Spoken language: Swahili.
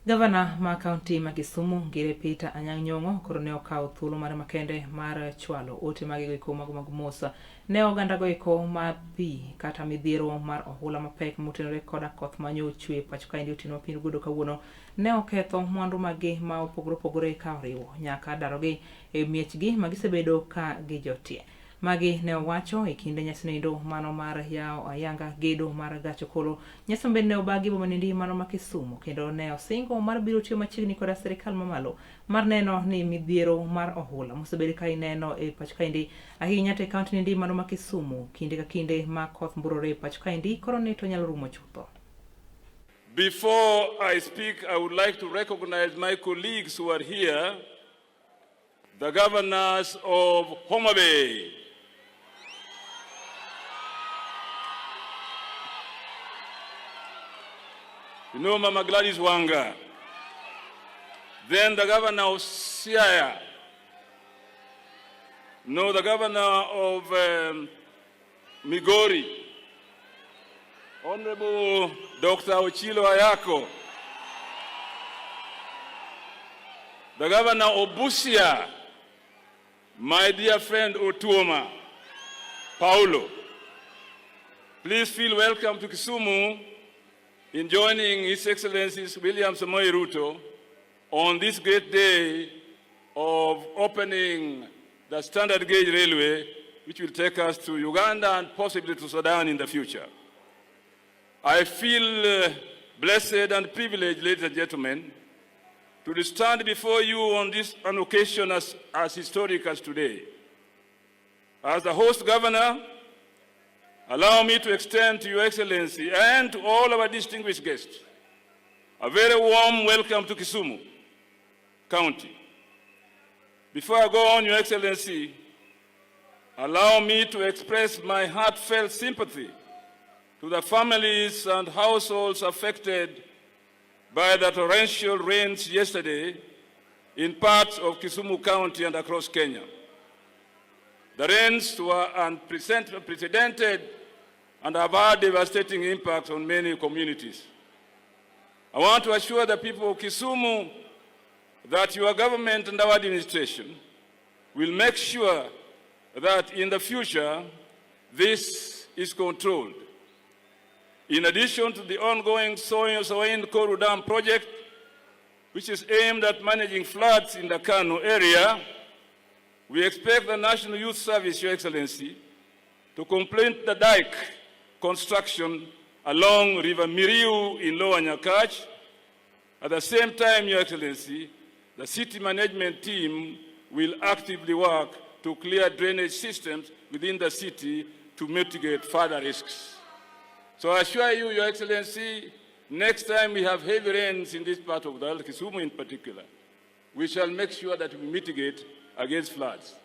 Gavana ma kaunti ma Kisumu ngire Peter Anyang Nyong'o koro ne okawo thuolo mar makende mar chwalo ote mag iko mag mosa ne oganda go iko ma pi kata midhiero mar ohula mapek motenore koda koth manyo chwe pacho ka indi otino piny godo kawuono ne oketho mwandu magi ma opogore ka oriwo nyaka darogi e miechgi magisebedo ka gijotie. Magi ne owacho e kinde nyasnindo mano mar yao ayanga gedo mar gacho kolo nyasombe ne obagi bomanindi mano ma Kisumu kendo ne Osingo mar biro tiyo machiegni koda sirikal mamalo mar neno ni midhiero mar ohula mosebedo ka ineno e pacho ka indi ahinya te kaunti nindi mano ma Kisumu kinde ka kinde ma koth mburore pacho ka indi koro ne to nyalo rumo chutho. Before I speak, I would like to recognize my colleagues who are here, the governors of Homa Bay, you know Mama Gladys Wanga, then the governor of Siaya, no, the governor of Migori, Honorable Dr. Ochilo Ayako, the governor of Busia, my dear friend Otuoma, Paulo. Please feel welcome to Kisumu in joining His Excellency William Samoei Ruto on this great day of opening the standard gauge railway, which will take us to Uganda and possibly to Sudan in the future. I feel blessed and privileged, ladies and gentlemen, to stand before you on this an occasion as historic as today. As the host governor, allow me to extend to Your Excellency and to all our distinguished guests a very warm welcome to Kisumu County. Before I go on, Your Excellency, allow me to express my heartfelt sympathy to the families and households affected by the torrential rains yesterday in parts of Kisumu County and across Kenya. The rains were unprecedented and have had devastating impacts on many communities. I want to assure the people of Kisumu that your government and our administration will make sure that in the future this is controlled. In addition to the ongoing Soin Koru Dam project, which is aimed at managing floods in the Kano area, we expect the National Youth Service, Your Excellency, to complete the dike construction along River Miriu in Lower Nyakach. At the same time, Your Excellency, the city management team will actively work to clear drainage systems within the city to mitigate further risks. So I assure you, Your Excellency, next time we have heavy rains in this part of the world, Kisumu in particular, we shall make sure that we mitigate against floods.